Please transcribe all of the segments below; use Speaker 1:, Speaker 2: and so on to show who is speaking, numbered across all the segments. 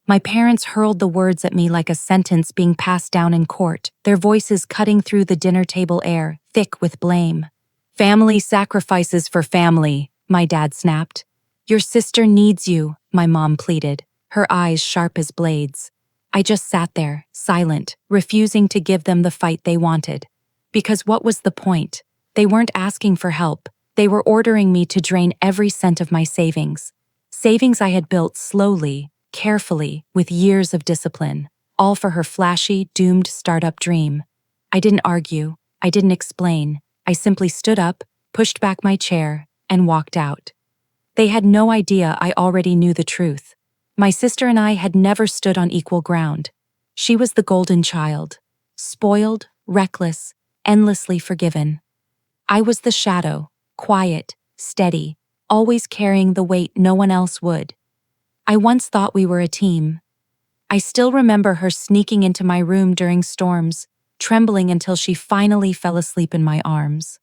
Speaker 1: My parents hurled the words at me like a sentence being passed down in court, their voices cutting through the dinner table air, thick with blame. "Family sacrifices for family," my dad snapped. "Your sister needs you," my mom pleaded, her eyes sharp as blades. I just sat there, silent, refusing to give them the fight they wanted. Because what was the point? They weren't asking for help. They were ordering me to drain every cent of my savings. Savings I had built slowly, carefully, with years of discipline, all for her flashy, doomed startup dream. I didn't argue. I didn't explain. I simply stood up, pushed back my chair, and walked out. They had no idea I already knew the truth. My sister and I had never stood on equal ground. She was the golden child, spoiled, reckless, endlessly forgiven. I was the shadow, quiet, steady, always carrying the weight no one else would. I once thought we were a team. I still remember her sneaking into my room during storms, trembling until she finally fell asleep in my arms.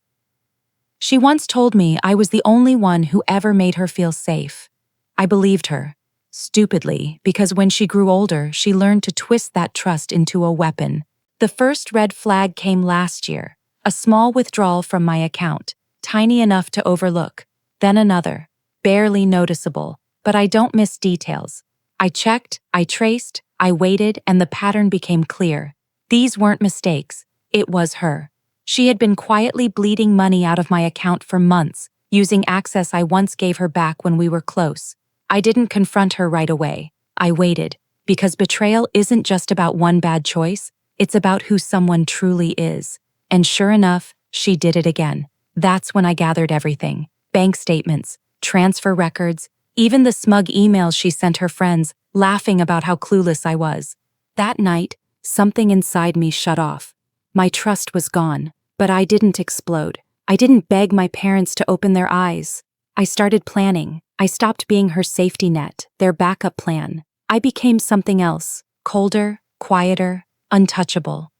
Speaker 1: She once told me I was the only one who ever made her feel safe. I believed her, stupidly, because when she grew older, she learned to twist that trust into a weapon. The first red flag came last year, a small withdrawal from my account, tiny enough to overlook, then another, barely noticeable, but I don't miss details. I checked, I traced, I waited, and the pattern became clear. These weren't mistakes, it was her. She had been quietly bleeding money out of my account for months, using access I once gave her back when we were close. I didn't confront her right away. I waited, because betrayal isn't just about one bad choice, it's about who someone truly is. And sure enough, she did it again. That's when I gathered everything. Bank statements, transfer records, even the smug emails she sent her friends, laughing about how clueless I was. That night, something inside me shut off. My trust was gone, but I didn't explode. I didn't beg my parents to open their eyes. I started planning. I stopped being her safety net, their backup plan. I became something else, colder, quieter, untouchable.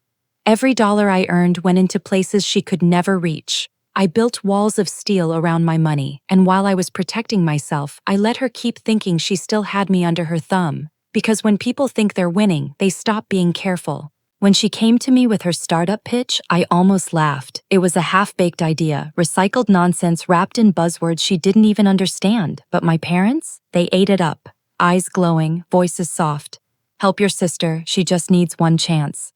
Speaker 1: Every dollar I earned went into places she could never reach. I built walls of steel around my money, and while I was protecting myself, I let her keep thinking she still had me under her thumb. Because when people think they're winning, they stop being careful. When she came to me with her startup pitch, I almost laughed. It was a half-baked idea, recycled nonsense wrapped in buzzwords she didn't even understand. But my parents? They ate it up. Eyes glowing, voices soft. "Help your sister, she just needs one chance."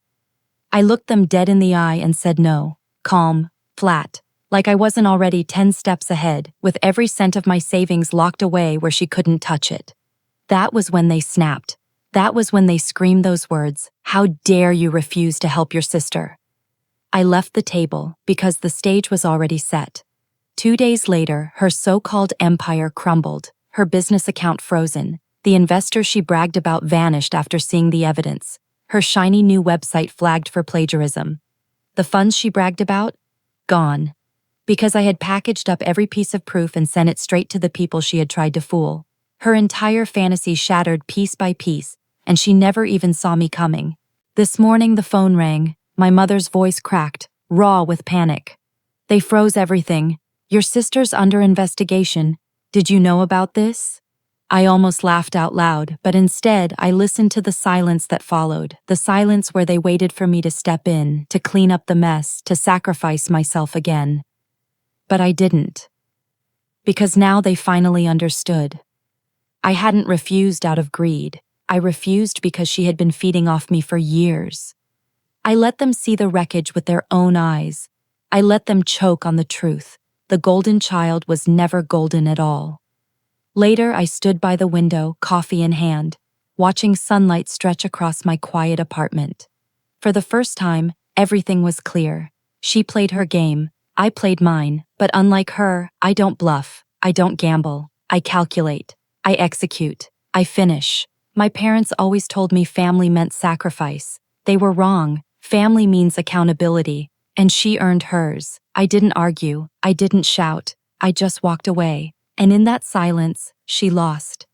Speaker 1: I looked them dead in the eye and said no. Calm, flat, like I wasn't already 10 steps ahead, with every cent of my savings locked away where she couldn't touch it. That was when they snapped. That was when they screamed those words, "How dare you refuse to help your sister?" I left the table because the stage was already set. 2 days later, her so-called empire crumbled, her business account frozen. The investor she bragged about vanished after seeing the evidence. Her shiny new website flagged for plagiarism. The funds she bragged about? Gone. Because I had packaged up every piece of proof and sent it straight to the people she had tried to fool. Her entire fantasy shattered piece by piece, and she never even saw me coming. This morning the phone rang, my mother's voice cracked, raw with panic. "They froze everything. Your sister's under investigation. Did you know about this?" I almost laughed out loud, but instead I listened to the silence that followed, the silence where they waited for me to step in, to clean up the mess, to sacrifice myself again. But I didn't. Because now they finally understood. I hadn't refused out of greed. I refused because she had been feeding off me for years. I let them see the wreckage with their own eyes. I let them choke on the truth. The golden child was never golden at all. Later, I stood by the window, coffee in hand, watching sunlight stretch across my quiet apartment. For the first time, everything was clear. She played her game, I played mine, but unlike her, I don't bluff, I don't gamble, I calculate, I execute, I finish. My parents always told me family meant sacrifice. They were wrong. Family means accountability, and she earned hers. I didn't argue, I didn't shout, I just walked away. And in that silence, she lost.